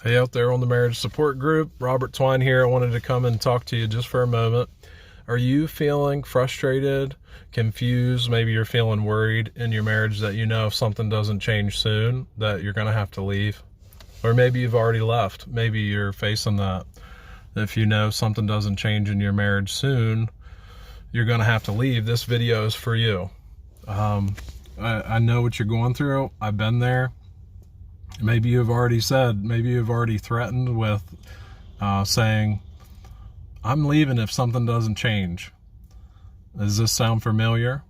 Hey, out there on the marriage support group, Robert Twine here. I wanted to come and talk to you just for a moment. Are you feeling frustrated, confused? Maybe you're feeling worried in your marriage that you know if something doesn't change soon that you're going to have to leave. Or maybe you've already left. Maybe you're facing that. If you know something doesn't change in your marriage soon, you're going to have to leave. This video is for you. I know what you're going through. I've been there. Maybe you've already said, maybe you've already threatened with saying, I'm leaving if something doesn't change. Does this sound familiar?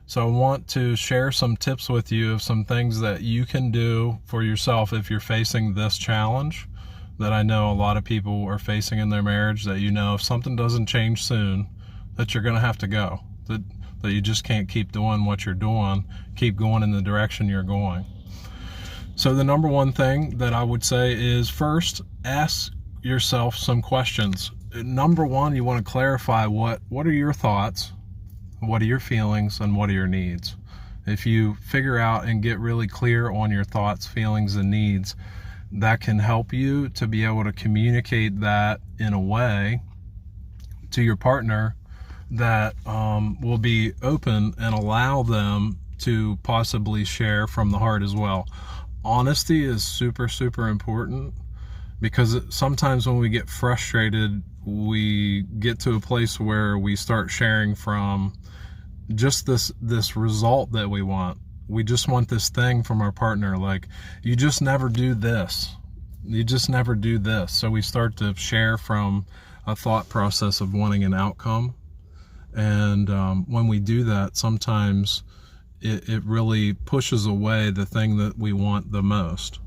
So I want to share some tips with you of some things that you can do for yourself if you're facing this challenge that I know a lot of people are facing in their marriage, that you know if something doesn't change soon, that you're going to have to go, that you just can't keep doing what you're doing, keep going in the direction you're going. So the number one thing that I would say is, first, ask yourself some questions. Number one, you want to clarify what are your thoughts, what are your feelings, and what are your needs. If you figure out and get really clear on your thoughts, feelings, and needs, that can help you to be able to communicate that in a way to your partner that will be open and allow them to possibly share from the heart as well. Honesty is super, super important, because sometimes when we get frustrated, we get to a place where we start sharing from just this result that we want. We just want this thing from our partner, like, you just never do this. You just never do this. So we start to share from a thought process of wanting an outcome. And when we do that, sometimes it really pushes away the thing that we want the most.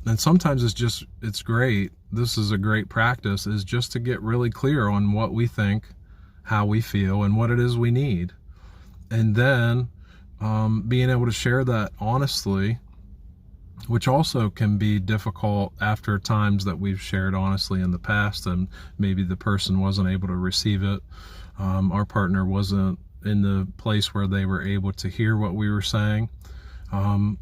And sometimes it's great. This is a great practice, is just to get really clear on what we think, how we feel, and what it is we need. And then being able to share that honestly, which also can be difficult after times that we've shared honestly in the past and maybe the person wasn't able to receive it. Our partner wasn't in the place where they were able to hear what we were saying. I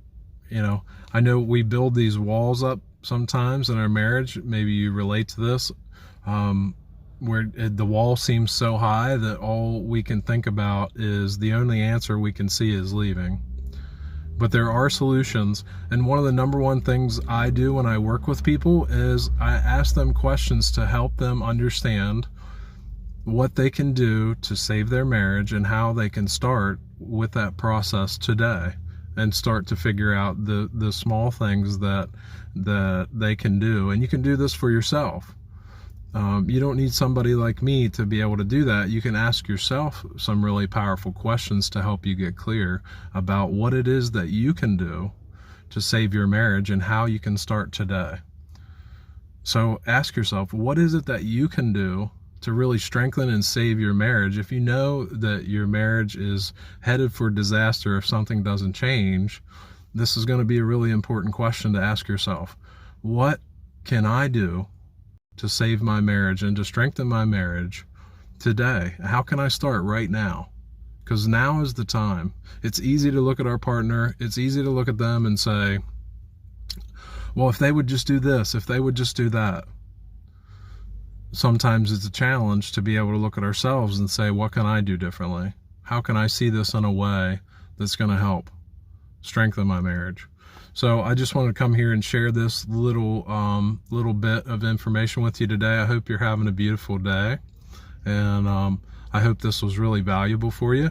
know we build these walls up sometimes in our marriage. Maybe you relate to this, where the wall seems so high that all we can think about is the only answer we can see is leaving. But there are solutions. And one of the number one things I do when I work with people is I ask them questions to help them understand what they can do to save their marriage and how they can start with that process today and start to figure out the small things that they can do. And you can do this for yourself. You don't need somebody like me to be able to do that. You can ask yourself some really powerful questions to help you get clear about what it is that you can do to save your marriage and how you can start today. So ask yourself, what is it that you can do to really strengthen and save your marriage? If you know that your marriage is headed for disaster if something doesn't change, this is going to be a really important question to ask yourself. What can I do to save my marriage and to strengthen my marriage today? How can I start right now? Because now is the time. It's easy to look at our partner. It's easy to look at them and say, well, if they would just do this, if they would just do that. Sometimes it's a challenge to be able to look at ourselves and say, what can I do differently? How can I see this in a way that's going to help strengthen my marriage? So I just wanted to come here and share this little bit of information with you today. I hope you're having a beautiful day, and I hope this was really valuable for you.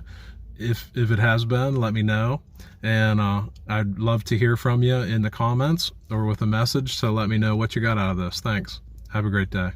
If it has been, let me know, and I'd love to hear from you in the comments or with a message to let me know what you got out of this. Thanks. Have a great day.